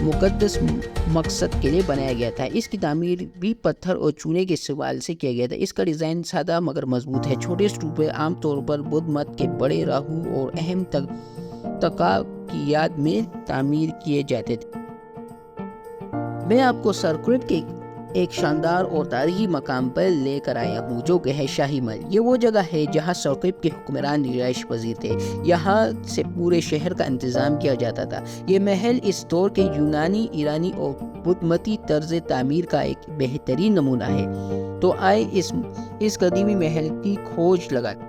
مقدس مقصد کے لیے بنایا گیا تھا۔ اس کی تعمیر بھی پتھر اور چونے کے استعمال سے کیا گیا تھا۔ اس کا ڈیزائن سادہ مگر مضبوط ہے۔ چھوٹے اسٹوپے عام طور پر بدھ مت کے بڑے راہو اور اہم تقا کی یاد میں تعمیر کیے جاتے تھے۔ میں آپ کو سرکرپ کے ایک شاندار اور تاریخی مقام پر لے کر آیا ہوں جو کہ ہے شاہی محل۔ یہ وہ جگہ ہے جہاں سرکرپ کے حکمران رہائش پذیر تھے۔ یہاں سے پورے شہر کا انتظام کیا جاتا تھا۔ یہ محل اس دور کے یونانی، ایرانی اور بدھ متی طرز تعمیر کا ایک بہترین نمونہ ہے۔ تو آئے اس قدیمی محل کی کھوج لگاتے۔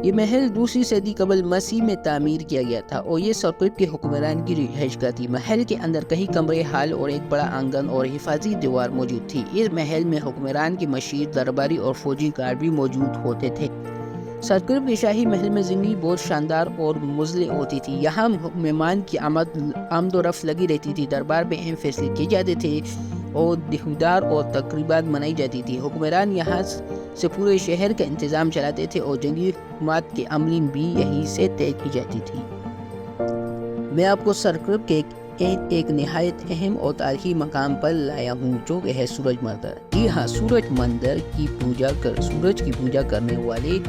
یہ محل دوسری صدی قبل مسیح میں تعمیر کیا گیا تھا اور یہ سرکرپ کے حکمران کی رہائش گاہ تھی۔ محل کے اندر کئی کمرے، ہال اور ایک بڑا آنگن اور حفاظتی دیوار موجود تھی۔ اس محل میں حکمران کے مشیر، درباری اور فوجی گارڈ بھی موجود ہوتے تھے۔ سرکرپ کے شاہی محل میں زندگی بہت شاندار اور مزلہ ہوتی تھی۔ یہاں مہمان کی آمد و رفت لگی رہتی تھی، دربار میں اہم فیصلے کیے جاتے تھے اور دیودار اور تقریبات منائی جاتی تھی۔ حکمران یہاں سے پورے شہر کا انتظام چلاتے تھے اور جنگی حکومت کے عملی بھی یہیں سے طے کی جاتی تھی۔ میں آپ کو سرکرپ کے ایک نہایت اہم اور تاریخی مقام پر لایا ہوں جو کہ ہے سورج مندر۔ جی ہاں، سورج کی پوجا کرنے والے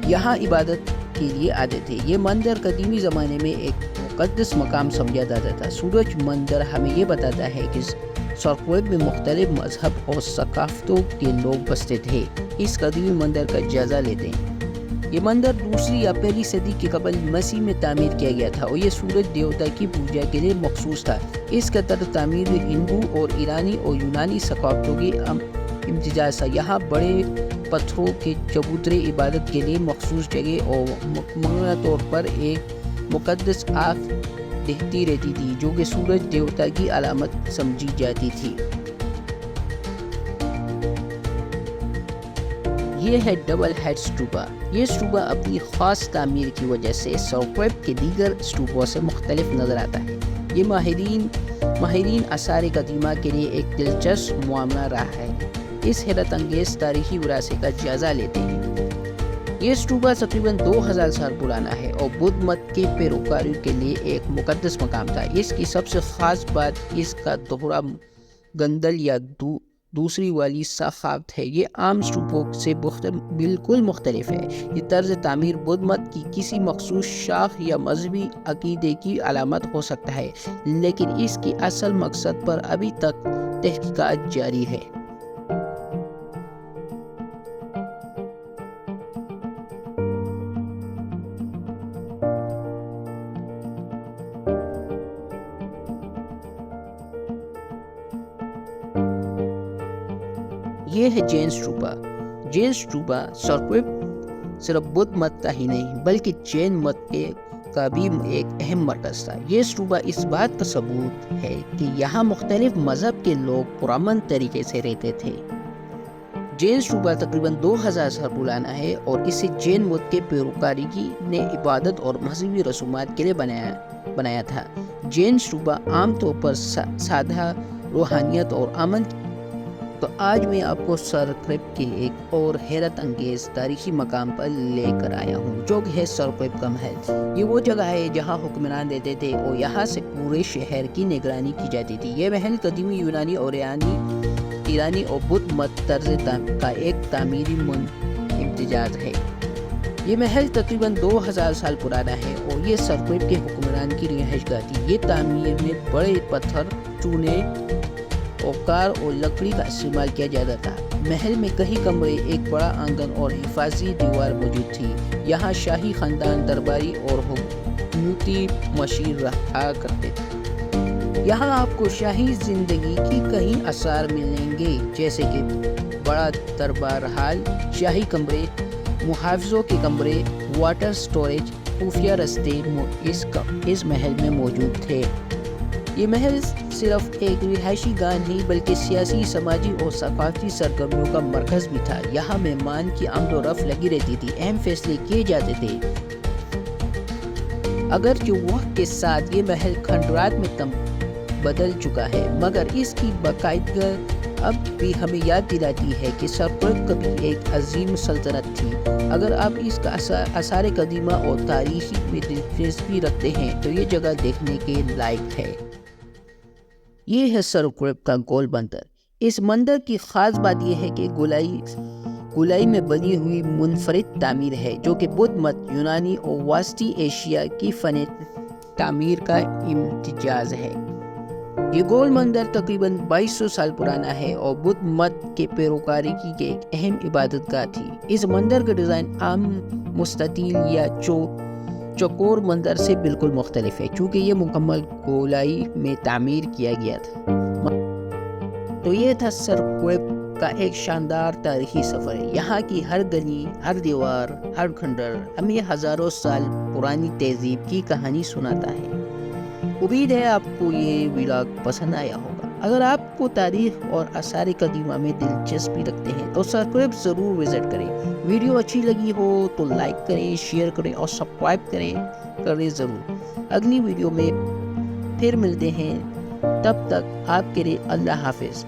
یہاں عبادت کے لیے آتے تھے۔ یہ مندر قدیمی زمانے میں ایک مقدس مقام سمجھا جاتا تھا۔ سورج مندر ہمیں یہ بتاتا ہے کہ سرکرپ میں مختلف مذہب اور ثقافتوں کے لوگ بستے تھے۔ اس قدیمی مندر کا جائزہ لیتے ہیں۔ یہ مندر دوسری یا پہلی صدی کے قبل مسیح میں تعمیر کیا گیا تھا اور یہ سورج دیوتا کی پوجا کے لیے مخصوص تھا۔ اس کا طرز تعمیر ہندو اور ایرانی اور یونانی ثقافتوں کی امتزاج تھا۔ یہاں بڑے پتھروں کے چبوترے عبادت کے لیے مخصوص جگہ اور مکمل طور پر ایک مقدس آگ دہتی رہتی تھی جو کہ سورج دیوتا کی علامت سمجھی جاتی تھی۔ یہ ہے ڈبل ہیڈ اسٹوپا۔ یہ اسٹوپا اپنی خاص تعمیر کی وجہ سے سرکرپ کے دیگر اسٹوپوں سے مختلف نظر آتا ہے۔ یہ ماہرین آثار قدیمہ کے لیے ایک دلچسپ معاملہ رہا ہے۔ اس حیرت انگیز تاریخی ورثے کا جائزہ لیتے ہیں۔ یہ اسٹوپا تقریباً 2000 سال پرانا ہے اور بدھ مت کے پیروکاروں کے لیے ایک مقدس مقام تھا۔ اس کی سب سے خاص بات اس کا دوہرا گندل یا دوسری والی ساخت ہے۔ یہ عام اسٹوپوں سے بالکل مختلف ہے۔ یہ طرز تعمیر بدھ مت کی کسی مخصوص شاخ یا مذہبی عقیدے کی علامت ہو سکتا ہے، لیکن اس کی اصل مقصد پر ابھی تک تحقیقات جاری ہے۔ یہ ہے جین اسٹوپا۔ جین اسٹوپا سرکرپ صرف بدھ مت کا ہی نہیں بلکہ جین مت کا بھی ایک اہم مرکز تھا۔ یہ اسٹوپا اس بات کا ثبوت ہے کہ یہاں مختلف مذہب کے لوگ پرامن طریقے سے رہتے تھے۔ جین اسٹوپا تقریباً 2000 سال پرانا ہے اور اسے جین مت کے پیروکاری نے عبادت اور مذہبی رسومات کے لیے بنایا تھا۔ جین اسٹوپا عام طور پر سادہ روحانیت اور امن۔ تو آج میں آپ کو سرکرپ کے ایک اور حیرت انگیز تاریخی مقام پر لے کر آیا ہوں جو کہ ہے سرکرپ کا محل۔ یہ وہ جگہ ہے جہاں حکمران رہتے تھے اور یہاں سے پورے شہر کی نگرانی کی جاتی تھی۔ یہ محل قدیمی یونانی اور ایرانی اور بدھ مت طرز کا ایک تعمیری امتزاج ہے۔ یہ محل تقریباً 2000 سال پرانا ہے اور یہ سرکرپ کے حکمران کی رہائش گاہ تھی۔ یہ تعمیر میں بڑے پتھر، چونے، اوکار اور لکڑی کا استعمال کیا جاتا تھا۔ محل میں کئی کمرے، ایک بڑا آنگن اور حفاظتی دیوار موجود تھی۔ یہاں شاہی خاندان، درباری اور حکومتی مشیر رہا کرتے تھے۔ یہاں آپ کو شاہی زندگی کی کئی آثار ملیں گے جیسے کہ بڑا دربار ہال، شاہی کمرے، محافظوں کے کمرے، واٹر سٹوریج، خفیہ راستے اس محل میں موجود تھے۔ یہ محل صرف ایک رہائشی گاہ نہیں بلکہ سیاسی، سماجی اور ثقافتی سرگرمیوں کا مرکز بھی تھا۔ یہاں مہمان کی آمد و رفت لگی رہتی تھی، اہم فیصلے کیے جاتے تھے۔ اگرچہ وقت کے ساتھ یہ محل کھنڈرات میں بدل چکا ہے مگر اس کی باقاعدگی اب بھی ہمیں یاد دلاتی ہے کہ سرکرپ کبھی ایک عظیم سلطنت تھی۔ اگر آپ اس کا آثار قدیمہ اور تاریخی میں دلچسپی رکھتے ہیں تو یہ جگہ دیکھنے کے لائق ہے۔ یہ ہے سرکرب کا گول مندر۔ اس مندر کی خاص بات یہ ہے کہ گولائی میں بنی ہوئی منفرد تعمیر ہے، جو کہ بدھ مت، یونانی اور وسطی ایشیا کی فن تعمیر کا امتزاج ہے۔ یہ گول مندر تقریباً 2200 سال پرانا ہے اور بدھ مت کے پیروکاری کی ایک اہم عبادت گاہ تھی۔ اس مندر کا ڈیزائن عام مستطیل یا چوکور مندر سے بالکل مختلف ہے، چونکہ یہ مکمل گولائی میں تعمیر کیا گیا تھا۔ تو یہ تھا سرکرب کا ایک شاندار تاریخی سفر۔ یہاں کی ہر گلی، ہر دیوار، ہر کھنڈر ہمیں ہزاروں سال پرانی تہذیب کی کہانی سناتا ہے۔ امید ہے آپ کو یہ ولاگ پسند آیا ہوگا۔ اگر آپ کو تاریخ اور آثار قدیمہ میں دلچسپی رکھتے ہیں تو سرکرب ضرور وزٹ کریں۔ ویڈیو اچھی لگی ہو تو لائک کریں، شیئر کریں اور سبسکرائب کریں ضرور۔ اگلی ویڈیو میں پھر ملتے ہیں، تب تک آپ کے لیے اللہ حافظ۔